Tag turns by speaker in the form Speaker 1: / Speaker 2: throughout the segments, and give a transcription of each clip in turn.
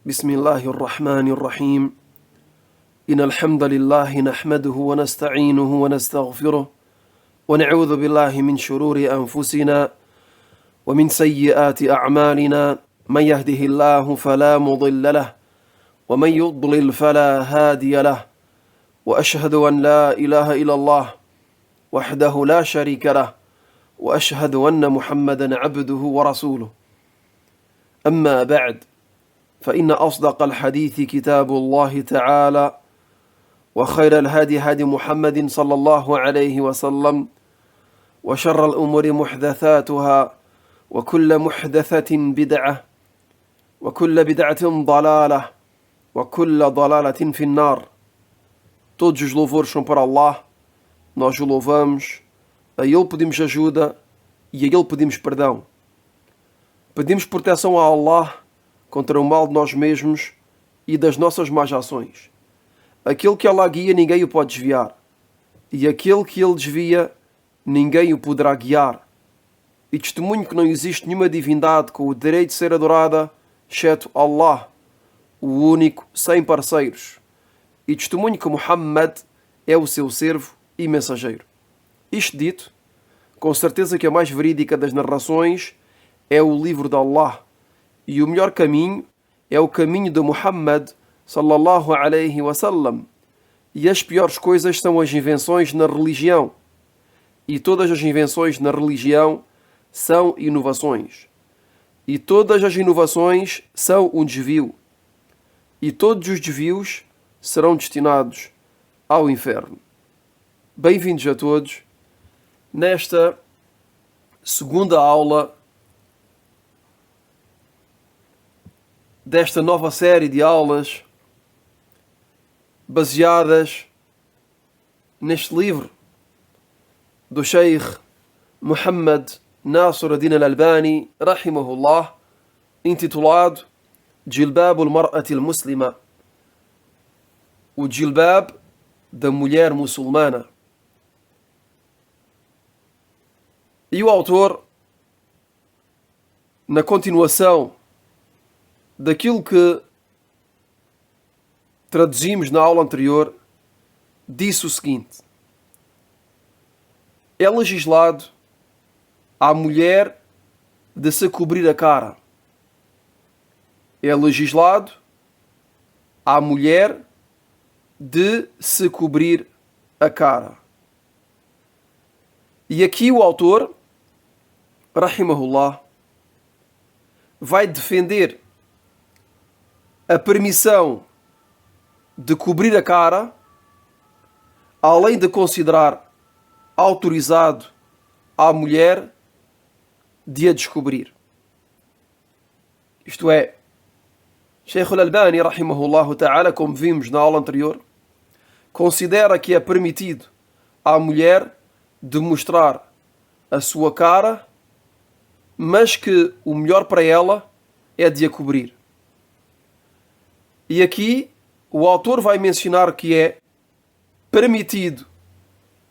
Speaker 1: بسم الله الرحمن الرحيم إن الحمد لله نحمده ونستعينه ونستغفره ونعوذ بالله من شرور أنفسنا ومن سيئات أعمالنا من يهده الله فلا مضل له ومن يضلل فلا هادي له وأشهد أن لا إله إلا الله وحده لا شريك له وأشهد أن محمدا عبده ورسوله أما بعد فإن أصدق الحديث كتاب الله تعالى وخير الهدي هدي محمد صلى الله عليه وسلم وشر الأمور محدثاتها وكل محدثة بدعة وكل بدعة ضلالة وكل ضلالة في النار. Todos os louvores são para Allah, nós o louvamos, a Ele pedimos ajuda e a Ele pedimos perdão. Pedimos proteção a Allah contra o mal de nós mesmos e das nossas más ações. Aquele que Allah guia, ninguém o pode desviar. E aquele que Ele desvia, ninguém o poderá guiar. E testemunho que não existe nenhuma divindade com o direito de ser adorada, exceto Allah, o único, sem parceiros. E testemunho que Muhammad é o seu servo e mensageiro. Isto dito, com certeza que a mais verídica das narrações é o livro de Allah. E o melhor caminho é o caminho de Muhammad sallallahu alayhi wa sallam. E as piores coisas são as invenções na religião. E todas as invenções na religião são inovações. E todas as inovações são um desvio. E todos os desvios serão destinados ao inferno. Bem-vindos a todos nesta segunda aula desta nova série de aulas baseadas neste livro do Sheikh Muhammad Nasr ad-Din al-Albani rahimahullah, intitulado Jilbab al-Mar'ati al-Muslima, o jilbab da mulher muçulmana. E o autor, na continuação daquilo que traduzimos na aula anterior, disse o seguinte: é legislado à mulher de se cobrir a cara. É legislado à mulher de se cobrir a cara. E aqui o autor, rahimahullah, vai defender a permissão de cobrir a cara, além de considerar autorizado à mulher de a descobrir. Isto é, Sheikh al-Albani, rahimahullah ta'ala, como vimos na aula anterior, considera que é permitido à mulher de mostrar a sua cara, mas que o melhor para ela é de a cobrir. E aqui o autor vai mencionar que é permitido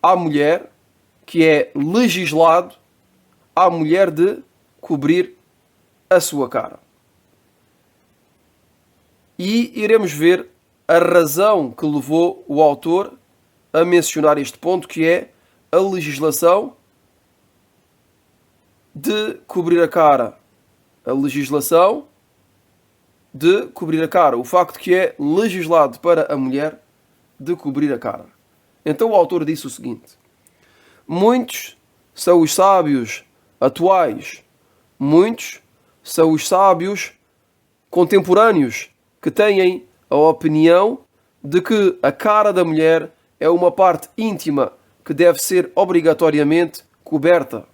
Speaker 1: à mulher, que é legislado à mulher de cobrir a sua cara. E iremos ver a razão que levou o autor a mencionar este ponto, que é a legislação de cobrir a cara. A legislação de cobrir a cara. O facto que é legislado para a mulher de cobrir a cara. Então o autor disse o seguinte: muitos são os sábios atuais, muitos são os sábios contemporâneos que têm a opinião de que a cara da mulher é uma parte íntima que deve ser obrigatoriamente coberta.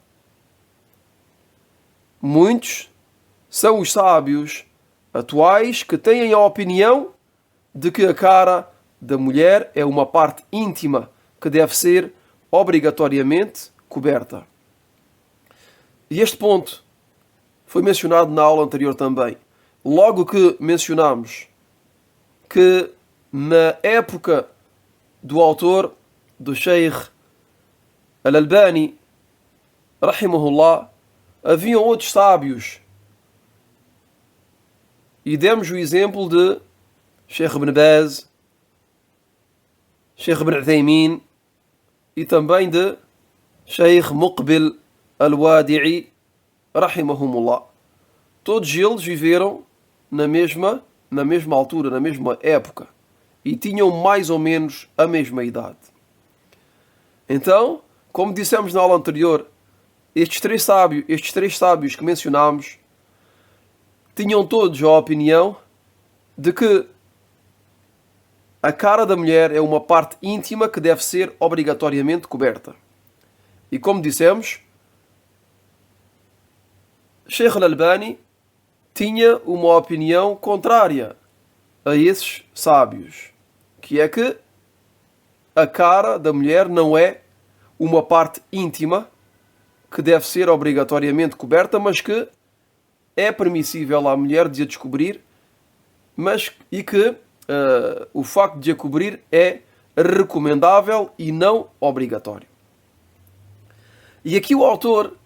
Speaker 1: Muitos são os sábios atuais que têm a opinião de que a cara da mulher é uma parte íntima que deve ser obrigatoriamente coberta. E este ponto foi mencionado na aula anterior também. Logo que mencionamos que na época do autor, do Sheikh al-Albani, rahimahullah, haviam outros sábios E demos o exemplo de Sheikh Ibn Baz, Sheikh Ibn Uthaymin e também de Sheikh Muqbil Al-Wadi'i, rahimahumullah. Todos eles viveram na mesma altura, na mesma época, e tinham mais ou menos a mesma idade. Então, como dissemos na aula anterior, estes três sábios que mencionámos tinham todos a opinião de que a cara da mulher é uma parte íntima que deve ser obrigatoriamente coberta. E como dissemos, Sheikh Al-Albani tinha uma opinião contrária a esses sábios, que é que a cara da mulher não é uma parte íntima que deve ser obrigatoriamente coberta, mas que é permissível à mulher de a descobrir, e que o facto de a cobrir é recomendável e não obrigatório. E aqui o autor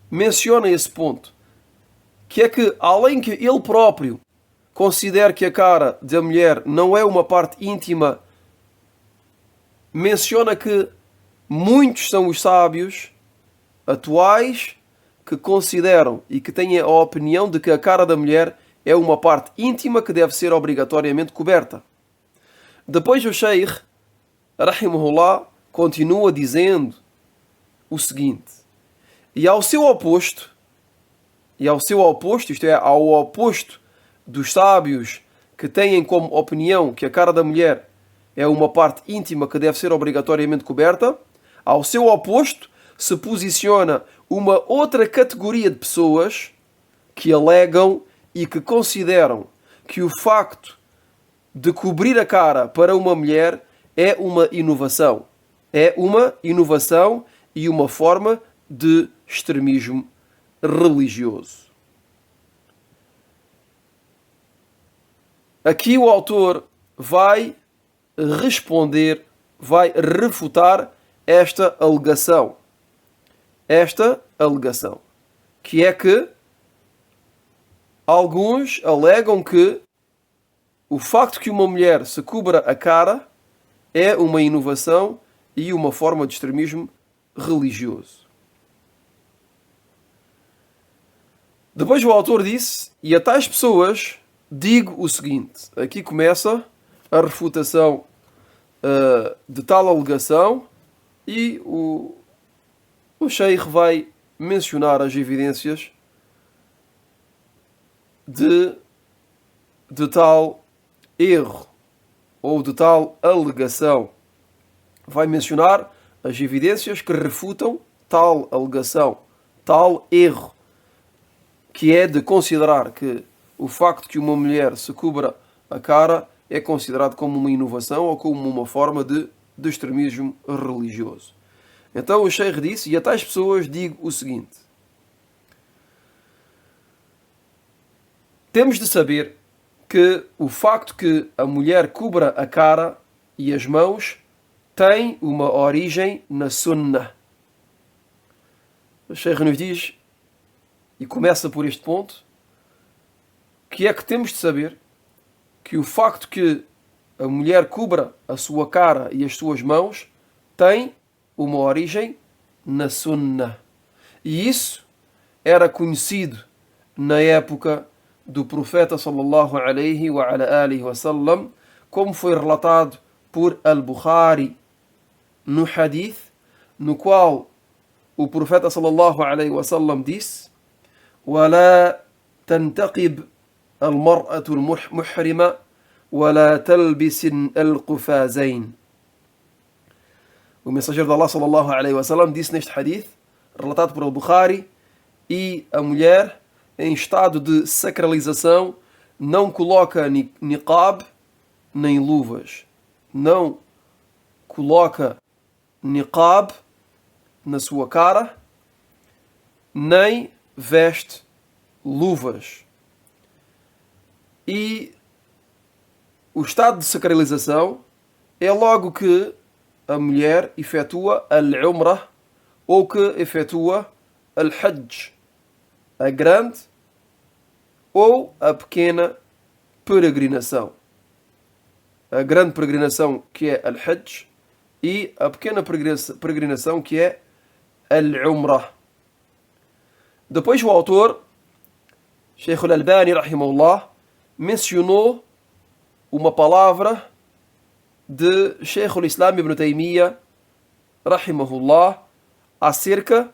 Speaker 1: menciona esse ponto, que é que, além que ele próprio considera que a cara da mulher não é uma parte íntima, menciona que muitos são os sábios atuais que consideram e que têm a opinião de que a cara da mulher é uma parte íntima que deve ser obrigatoriamente coberta. Depois o Sheikh, rahimahullah, continua dizendo o seguinte: e ao seu oposto, isto é, ao oposto dos sábios que têm como opinião que a cara da mulher é uma parte íntima que deve ser obrigatoriamente coberta, ao seu oposto se posiciona uma outra categoria de pessoas que alegam e que consideram que o facto de cobrir a cara para uma mulher é uma inovação. É uma inovação e uma forma de extremismo religioso. Aqui o autor vai responder, vai refutar esta alegação, que é que alguns alegam que o facto que uma mulher se cubra a cara é uma inovação e uma forma de extremismo religioso. Depois o autor disse: e a tais pessoas digo o seguinte. Aqui começa a refutação de tal alegação, e o Sheikh vai mencionar as evidências de tal erro ou de tal alegação. Vai mencionar as evidências que refutam tal alegação, tal erro, que é de considerar que o facto que uma mulher se cubra a cara é considerado como uma inovação ou como uma forma de extremismo religioso. Então o Sheikh disse: e a tais pessoas digo o seguinte: temos de saber que o facto que a mulher cubra a cara e as mãos tem uma origem na Sunnah. O Sheikh nos diz, e começa por este ponto, que é que temos de saber que o facto que a mulher cubra a sua cara e as suas mãos tem uma origem na Sunnah. E isso era conhecido na época do profeta sallallahu alaihi wa ala alihi wa sallam, como foi relatado por Al-Bukhari no hadith, no qual o profeta sallallahu alaihi wa sallam disse: وَلَا تَنْتَقِبْ الْمَرْأَةُ الْمُحْرِمَةُ وَلَا تَلْبِسِ الْقُفَازَيْنِ. O mensageiro de Allah sallallahu alaihi wa sallam disse neste hadith, relatado por Al-Bukhari: e a mulher em estado de sacralização não coloca niqab nem luvas. Não coloca niqab na sua cara, nem veste luvas. E o estado de sacralização é logo que a mulher efetua al-umrah ou que efetua al-hajj, a grande ou a pequena peregrinação. A grande peregrinação que é Al-Hajj e a pequena peregrinação que é Al-Umrah. Depois o autor, Sheikh Al-Albani, rahimahullah, mencionou uma palavra de Sheikh al-Islam ibn Taymiyyah, rahimahullah, acerca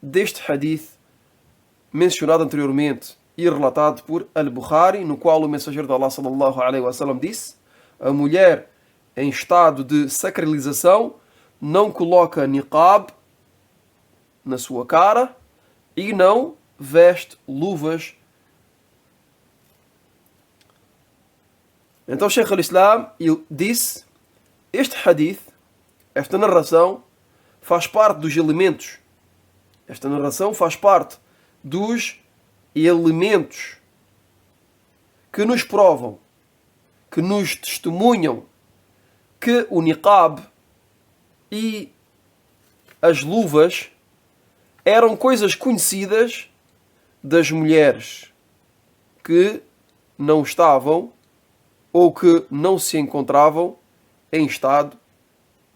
Speaker 1: deste hadith mencionado anteriormente e relatado por Al-Bukhari, no qual o mensageiro de Allah sallallahu alaihi wasallam disse: a mulher em estado de sacralização não coloca niqab na sua cara e não veste luvas. Então Sheikh al-Islam disse: este hadith, esta narração, faz parte dos elementos. Esta narração faz parte dos elementos que nos provam, que nos testemunham que o niqab e as luvas eram coisas conhecidas das mulheres que não estavam ou que não se encontravam em estado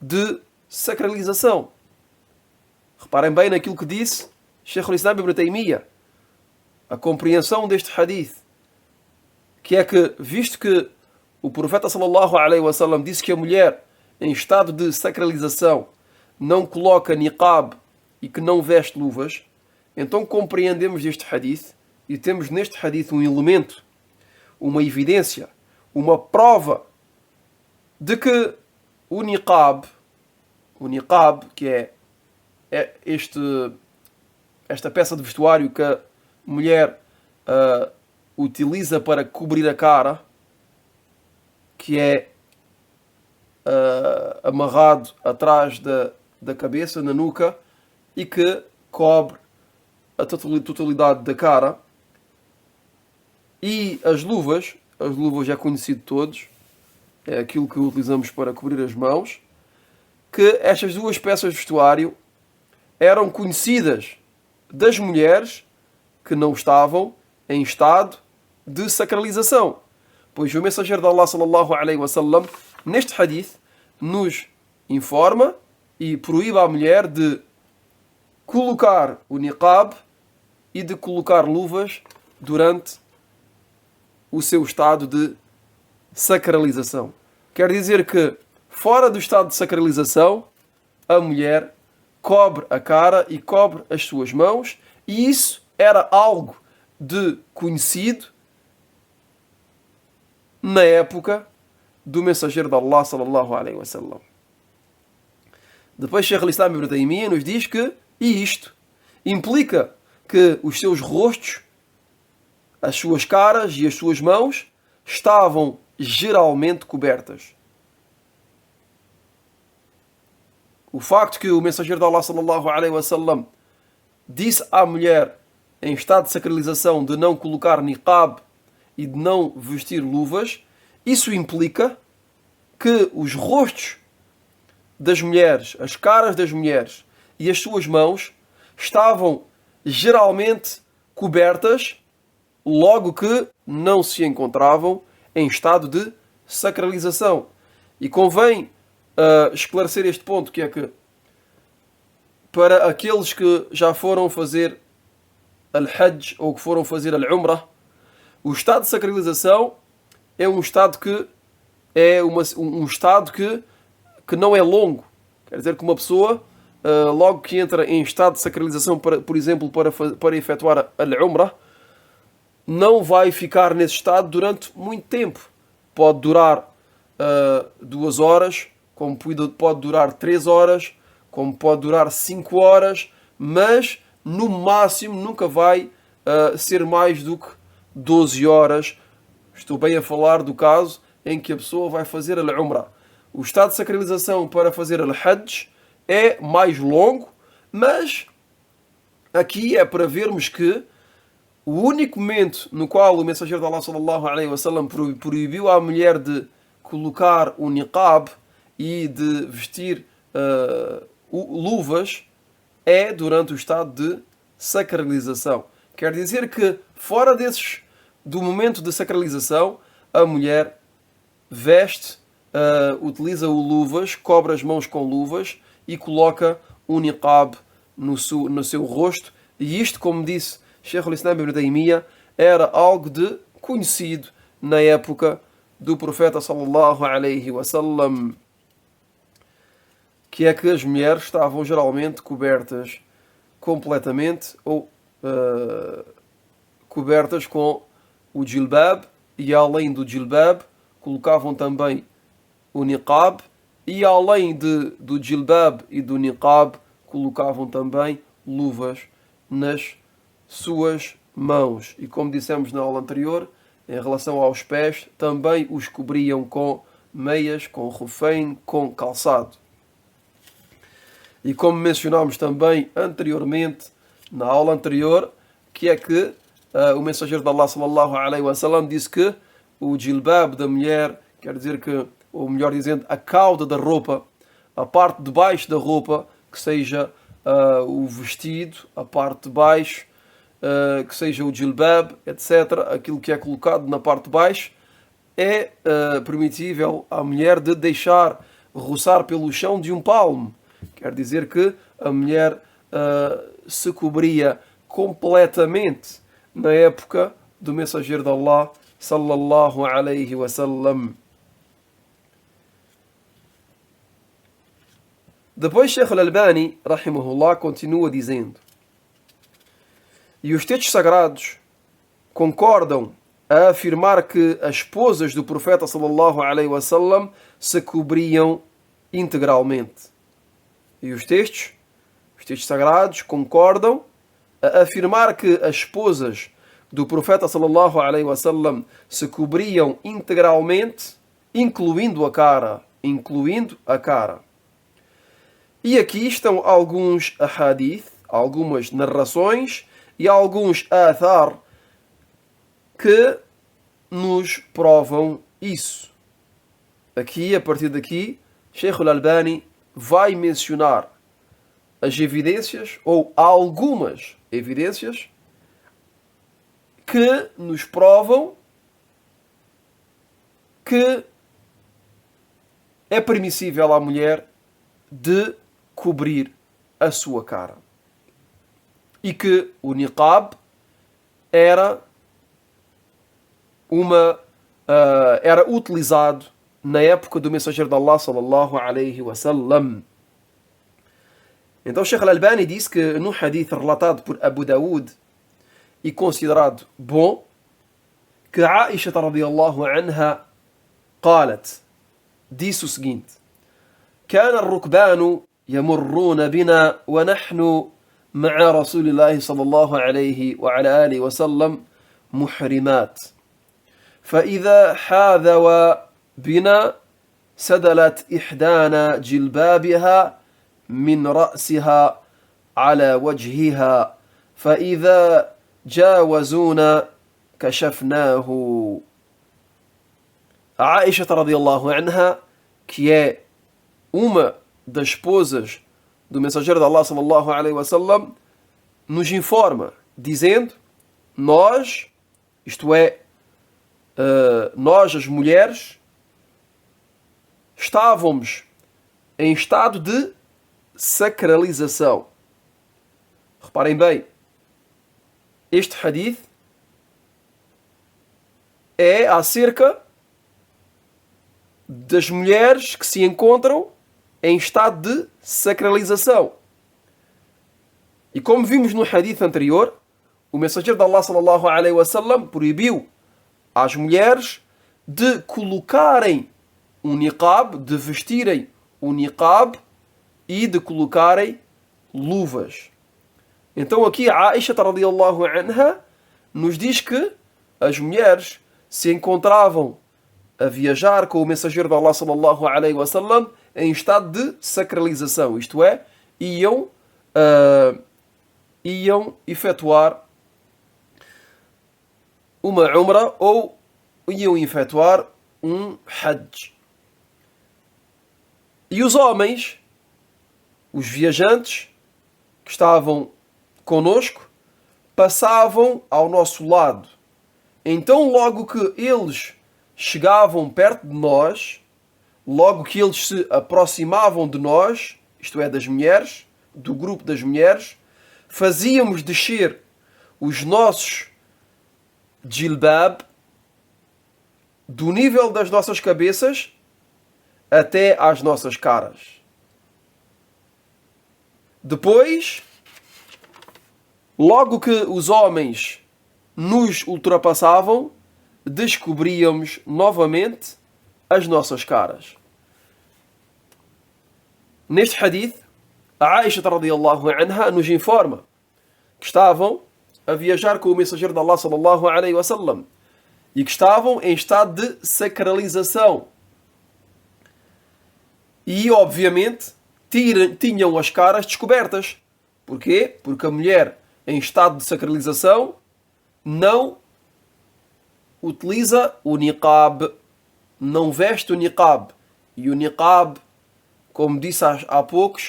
Speaker 1: de sacralização. Reparem bem naquilo que disse Sheikh al-Islam ibn Taymiyyah, a compreensão deste hadith, que é que, visto que o profeta sallallahu alaihi wasallam disse que a mulher em estado de sacralização não coloca niqab e que não veste luvas, então compreendemos este hadith e temos neste hadith um elemento, uma evidência, uma prova de que o niqab, que é esta peça de vestuário que a mulher utiliza para cobrir a cara, que é amarrado atrás da cabeça, na nuca, e que cobre a totalidade da cara. E as luvas é conhecido de todos, é aquilo que utilizamos para cobrir as mãos, que estas duas peças de vestuário eram conhecidas das mulheres que não estavam em estado de sacralização. Pois o mensageiro de Allah sallallahu alaihi wasallam, neste hadith, nos informa e proíbe à mulher de colocar o niqab e de colocar luvas durante o seu estado de sacralização. Quer dizer que, fora do estado de sacralização, a mulher cobre a cara e cobre as suas mãos, e isso era algo de conhecido na época do mensageiro de Allah sallallahu alaihi wasallam. Depois Sheikh al-Islam ibn Taymiyyah nos diz que, e isto implica que os seus rostos, as suas caras e as suas mãos estavam geralmente cobertas. O facto que o mensageiro de Allah sallallahu alaihi wasallam disse à mulher em estado de sacralização de não colocar niqab e de não vestir luvas, isso implica que os rostos das mulheres, as caras das mulheres e as suas mãos estavam geralmente cobertas, logo que não se encontravam em estado de sacralização. E convém esclarecer este ponto, que é que para aqueles que já foram fazer Al-Hajj ou que foram fazer Al-Umrah, o estado de sacralização é um estado que é um estado que não é longo. Quer dizer que uma pessoa, logo que entra em estado de sacralização, por exemplo, para efetuar Al-Umrah, não vai ficar nesse estado durante muito tempo. Pode durar 2 horas, como pode durar 3 horas, como pode durar 5 horas, mas no máximo nunca vai ser mais do que 12 horas. Estou bem a falar do caso em que a pessoa vai fazer Al-Umrah. O estado de sacralização para fazer Al-Hajj é mais longo, mas aqui é para vermos que o único momento no qual o mensageiro de Allah sallallahu alaihi wasallam proibiu à mulher de colocar o niqab e de vestir luvas é durante o estado de sacralização. Quer dizer que, fora do momento de sacralização, a mulher veste, utiliza luvas, cobre as mãos com luvas e coloca um niqab no seu rosto. E isto, como disse Sheikh al-Islam ibn Taymiyyah, era algo de conhecido na época do profeta sallallahu alaihi wasallam, que é que as mulheres estavam geralmente cobertas completamente ou cobertas com o jilbab, e além do jilbab colocavam também o niqab, e além do jilbab e do niqab colocavam também luvas nas suas mãos. E como dissemos na aula anterior, em relação aos pés, também os cobriam com meias, com rufém, com calçado. E como mencionámos também anteriormente, na aula anterior, que é que o mensageiro de Allah sallallahu alaihi wasallam disse que o jilbab da mulher, quer dizer que, ou melhor dizendo, a cauda da roupa, a parte de baixo da roupa, que seja o vestido, a parte de baixo, que seja o jilbab, etc., aquilo que é colocado na parte de baixo, é permitível à mulher de deixar roçar pelo chão de um palmo. Quer dizer que a mulher se cobria completamente na época do mensageiro de Allah sallallahu alaihi wasallam. Depois Sheikh al-Albani rahimahullah continua dizendo: e os textos sagrados concordam a afirmar que as esposas do profeta sallallahu alaihi wasallam se cobriam integralmente. E os textos sagrados concordam a afirmar que as esposas do profeta sallallahu alaihi wasallam se cobriam integralmente, incluindo a cara. E aqui estão alguns ahadith, algumas narrações e alguns athar que nos provam isso. Aqui, a partir daqui, Sheikh al-Albani vai mencionar as evidências, ou algumas evidências, que nos provam que é permissível à mulher de cobrir a sua cara. E que o niqab era utilizado na época do mensageiro de Allah sallallahu alaihi wasallam. Então Sheikh al-Albani disse que no hadith relatado por Abu Daoud e considerado bom, que Aisha radiyallahu anha قالت, disse o seguinte: كان الركبان يمرون بنا ونحن مع رسول الله صلى الله عليه وعلى آله وسلم محرمات فإذا حاذوا بنا سدلت إحدانا جلبابها من رأسها على وجهها فإذا جاوزونا كشفناه. Aisha radiyallahu anha, que é uma das esposas do mensageiro de Allah sallallahu alaihi wasallam, nos informa, dizendo: nós, isto é, nós as mulheres, estávamos em estado de sacralização. Reparem bem, este hadith é acerca das mulheres que se encontram em estado de sacralização. E como vimos no hadith anterior, o mensageiro de Allah sallallahu alaihi wasallam proibiu às mulheres de colocarem um niqab, de vestirem o niqab e de colocarem luvas. Então aqui a Aisha radiyallahu anha nos diz que as mulheres se encontravam a viajar com o mensageiro de Allah sallallahu alaihi wasallam em estado de sacralização, isto é, iam efetuar uma umra ou iam efetuar um hajj. E os homens, os viajantes que estavam conosco, passavam ao nosso lado. Então logo que eles chegavam perto de nós, logo que eles se aproximavam de nós, isto é, das mulheres, do grupo das mulheres, fazíamos descer os nossos jilbab do nível das nossas cabeças até às nossas caras. Depois, logo que os homens nos ultrapassavam, descobríamos novamente as nossas caras. Neste hadith, a Aisha radiyallahu anha nos informa que estavam a viajar com o mensageiro de Allah sallallahu alaihi wasallam e que estavam em estado de sacralização. E, obviamente, tinham as caras descobertas. Porquê? Porque a mulher em estado de sacralização não utiliza o niqab, não veste o niqab. E o niqab, como disse há pouco,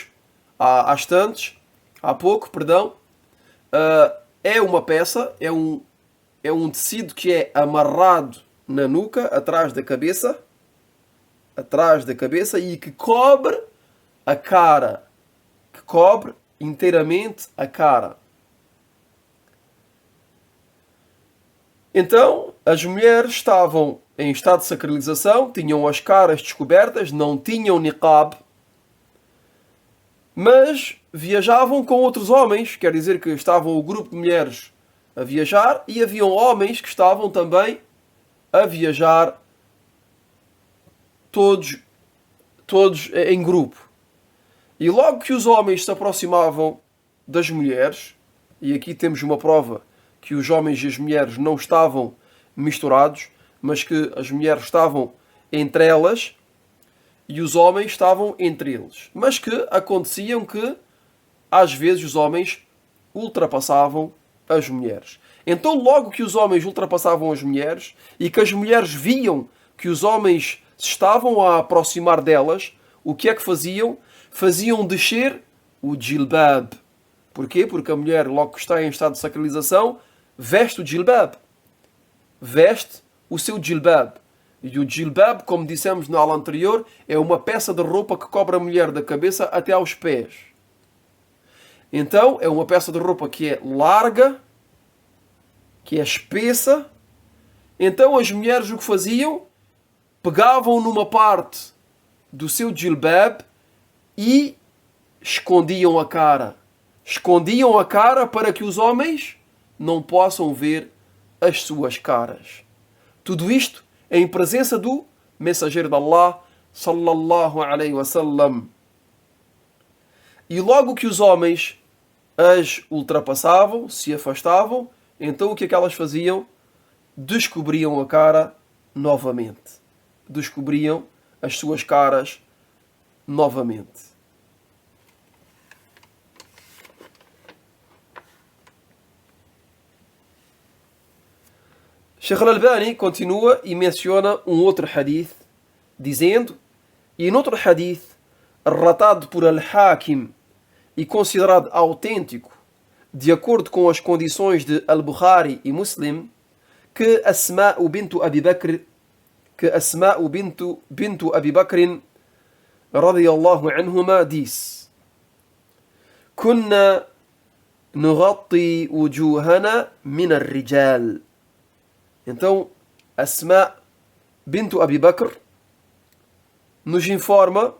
Speaker 1: é uma peça, é um tecido que é amarrado na nuca, atrás da cabeça, e que cobre a cara, que cobre inteiramente a cara. Então, as mulheres estavam em estado de sacralização, tinham as caras descobertas, não tinham niqab, mas viajavam com outros homens, quer dizer que estavam o grupo de mulheres a viajar e haviam homens que estavam também a viajar todos em grupo. E logo que os homens se aproximavam das mulheres, e aqui temos uma prova que os homens e as mulheres não estavam misturados, mas que as mulheres estavam entre elas e os homens estavam entre eles. Mas que aconteciam que às vezes os homens ultrapassavam as mulheres. Então logo que os homens ultrapassavam as mulheres e que as mulheres viam que os homens se estavam a aproximar delas, o que é que faziam? Faziam descer o jilbab. Porquê? Porque a mulher, logo que está em estado de sacralização, veste o jilbab. Veste o seu jilbab. E o jilbab, como dissemos na aula anterior, é uma peça de roupa que cobre a mulher da cabeça até aos pés. Então, é uma peça de roupa que é larga, que é espessa. Então, as mulheres o que faziam? Pegavam numa parte do seu jilbab e escondiam a cara. Escondiam a cara para que os homens não possam ver as suas caras. Tudo isto em presença do mensageiro de Allah, sallallahu alaihi wasallam. E logo que os homens as ultrapassavam, se afastavam, então o que é que elas faziam? Descobriam a cara novamente. Descobriam as suas caras novamente. Sheikh Al-Albani continua e menciona um outro hadith, dizendo, e noutro hadith, relatado por Al-Hakim e considerado autêntico, de acordo com as condições de Al-Bukhari e Muslim, que Asma'u bintu Abi Bakr, radiyallahu anhuma, disse: Kunna nughatti wujuhana min ar-rijal. Então, Asma bintu Abi Bakr nos informa,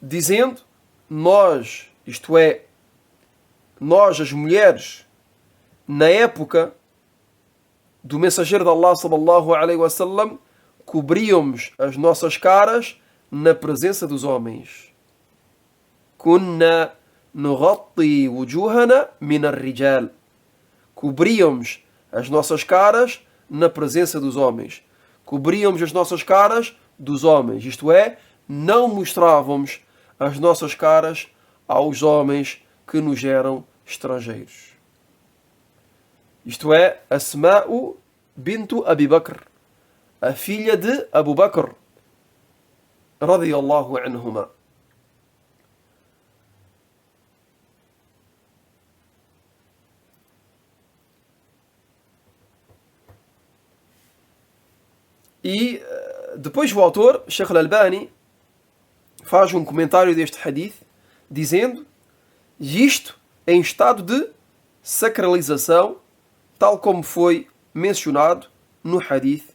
Speaker 1: dizendo, nós, isto é, nós as mulheres, na época do mensageiro de Allah sallallahu alaihi wasallam, cobríamos as nossas caras na presença dos homens. Kunna nughatti wujuhana min ar-rijal. Cobríamos as nossas caras na presença dos homens. Cobríamos as nossas caras dos homens. Isto é, não mostrávamos as nossas caras aos homens que nos eram estrangeiros. Isto é, Asma'u bintu Abi Bakr, a filha de Abu Bakr, radiyallahu anhuma. E depois o autor, Sheikh Al-Albani, faz um comentário deste hadith, dizendo: isto em estado de sacralização, tal como foi mencionado no hadith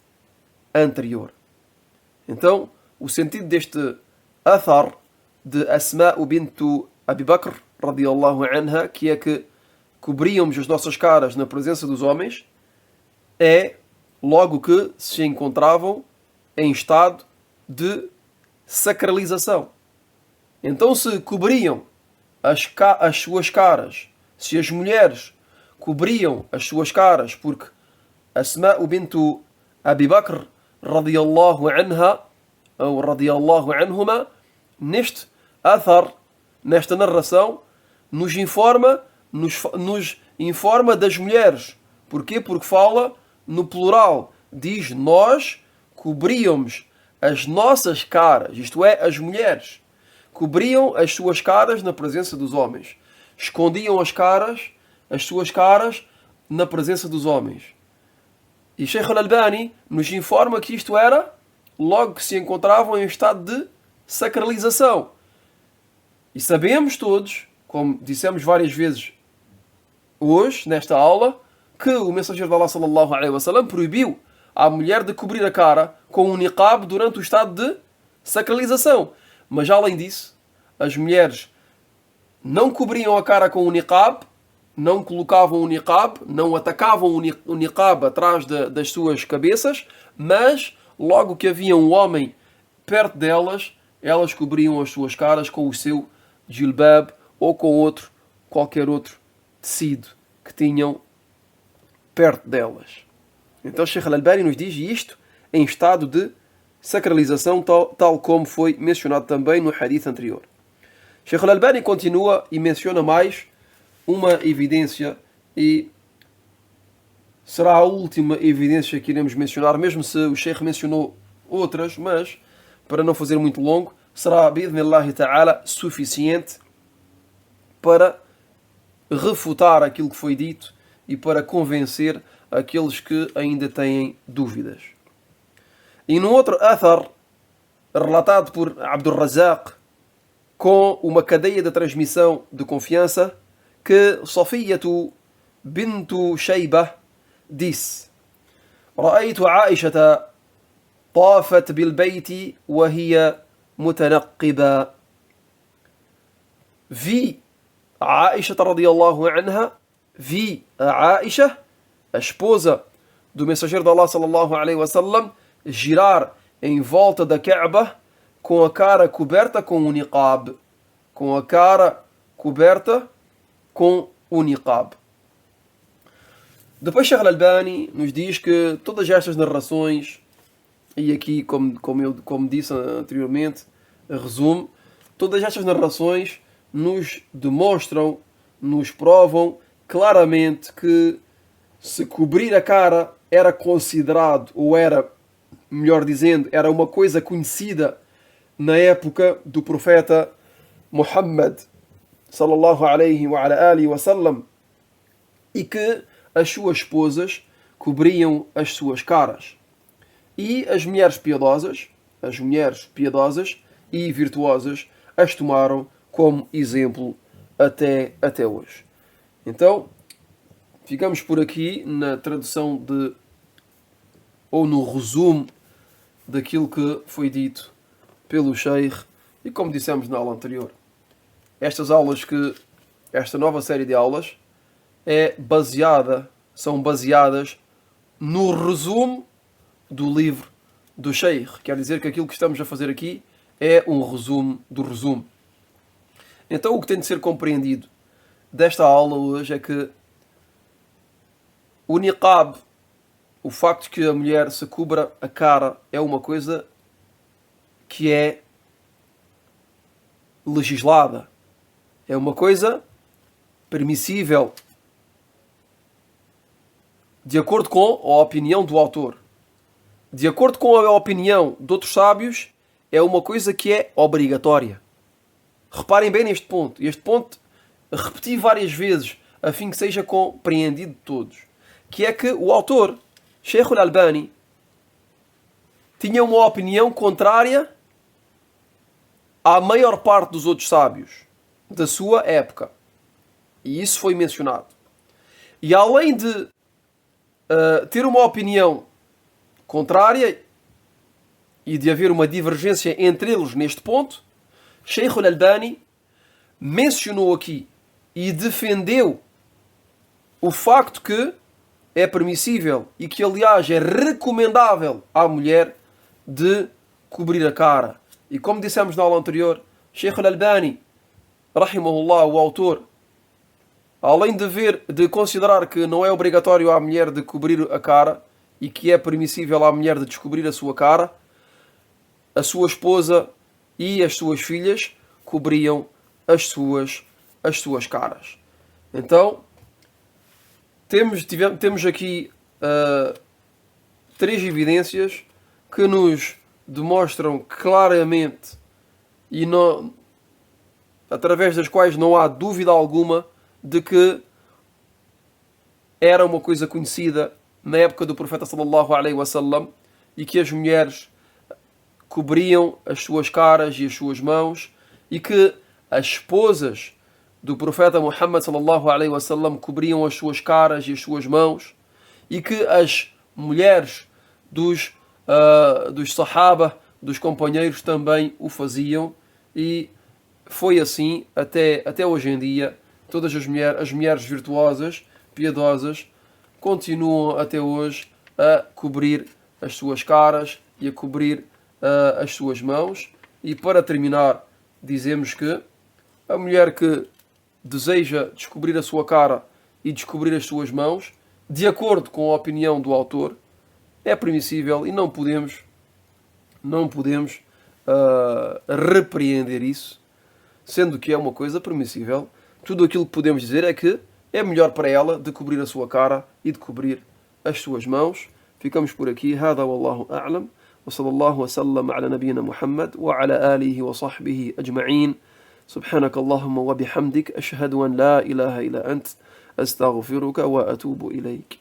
Speaker 1: anterior. Então, o sentido deste athar de Asma bint Abi Bakr, radiyallahu anha, que é que cobríamos as nossas caras na presença dos homens, é logo que se encontravam em estado de sacralização. Então, se cobriam as suas caras, se as mulheres cobriam as suas caras, porque Asma bint Abi Bakr, radiyallahu anha, ou radiyallahu anhuma, neste athar, nesta narração, nos informa das mulheres. Porquê? Porque fala no plural. Diz: nós cobríamos as nossas caras, isto é, as mulheres cobriam as suas caras na presença dos homens, escondiam as suas caras na presença dos homens. E Sheikh Al-Albani nos informa que isto era logo que se encontravam em estado de sacralização. E sabemos todos, como dissemos várias vezes hoje, nesta aula, que o mensageiro de Allah sallallahu alaihi wasallam proibiu à mulher de cobrir a cara com um niqab durante o estado de sacralização. Mas além disso, as mulheres não cobriam a cara com o niqab, não colocavam o niqab, não atacavam o niqab atrás das suas cabeças, mas logo que havia um homem perto delas, elas cobriam as suas caras com o seu jilbab ou com qualquer outro tecido que tinham perto delas. Então Sheikh Al-Albani nos diz isto em estado de sacralização, tal como foi mencionado também no hadith anterior. Sheikh Al-Albani continua e menciona mais uma evidência, e será a última evidência que iremos mencionar, mesmo se o Sheikh mencionou outras, mas para não fazer muito longo, será, bi'idhnillahi ta'ala, suficiente para refutar aquilo que foi dito e para convencer aqueles que ainda têm dúvidas. E num outro athar, relatado por Abdul Razzaq, com uma cadeia de transmissão de confiança, que Safiyatu bintu Shaybah disse: رأيت عائشة طافت بالبيت وهي متنقبة. Vi a Aisha radiyallahu anha, vi a Aisha, a esposa do mensageiro de Allah sallallahu alaihi wasallam, girar em volta da Kaaba com a cara coberta com o niqab. Com a cara coberta com o niqab. Depois Sheikh Al-Albani nos diz que todas estas narrações, e aqui como disse anteriormente, resumo, todas estas narrações nos demonstram, nos provam claramente que se cobrir a cara era considerado, ou era, melhor dizendo, era uma coisa conhecida na época do profeta Muhammad sallallahu alaihi wa ala alihi wa sallam, e que as suas esposas cobriam as suas caras. E as mulheres piedosas e virtuosas as tomaram como exemplo até hoje. Então, ficamos por aqui na tradução ou no resumo daquilo que foi dito pelo Sheikh, e como dissemos na aula anterior, esta nova série de aulas são baseadas no resumo do livro do Sheikh. Quer dizer que aquilo que estamos a fazer aqui é um resumo do resumo. Então o que tem de ser compreendido desta aula hoje é que o niqab, o facto de que a mulher se cubra a cara, é uma coisa que é legislada. É uma coisa permissível, de acordo com a opinião do autor. De acordo com a opinião de outros sábios, é uma coisa que é obrigatória. Reparem bem neste ponto. Este ponto repeti várias vezes, a fim que seja compreendido de todos. Que é que o autor, Sheikh Al-Albani, tinha uma opinião contrária à maior parte dos outros sábios da sua época. E isso foi mencionado. E além de ter uma opinião contrária e de haver uma divergência entre eles neste ponto, Sheikh al-Albani mencionou aqui e defendeu o facto que é permissível e que, aliás, é recomendável à mulher de cobrir a cara. E como dissemos na aula anterior, Sheikh al-Albani, rahimahullah, o autor, além de considerar que não é obrigatório à mulher de cobrir a cara e que é permissível à mulher de descobrir a sua cara, a sua esposa e as suas filhas cobriam as suas caras. Então, temos aqui 3 evidências que nos demonstram claramente e não, através das quais não há dúvida alguma de que era uma coisa conhecida na época do profeta sallallahu alaihi wasallam e que as mulheres cobriam as suas caras e as suas mãos e que as esposas do profeta Muhammad sallallahu alaihi wasallam cobriam as suas caras e as suas mãos e que as mulheres dos sahaba, dos companheiros, também o faziam, e foi assim até hoje em dia. Todas as mulheres virtuosas, piedosas, continuam até hoje a cobrir as suas caras e a cobrir as suas mãos. E para terminar, dizemos que a mulher que deseja descobrir a sua cara e descobrir as suas mãos, de acordo com a opinião do autor, é permissível e não podemos repreender isso, sendo que é uma coisa permissível. Tudo aquilo que podemos dizer é que é melhor para ela de cobrir a sua cara e de cobrir as suas mãos. Ficamos por aqui. Hada wallahu a'lam. Wa sallallahu wa sallam ala nabiyyina Muhammad wa ala alihi wa sahbihi ajma'in. سبحانك اللهم وبحمدك أشهد أن لا إله إلا أنت أستغفرك وأتوب إليك.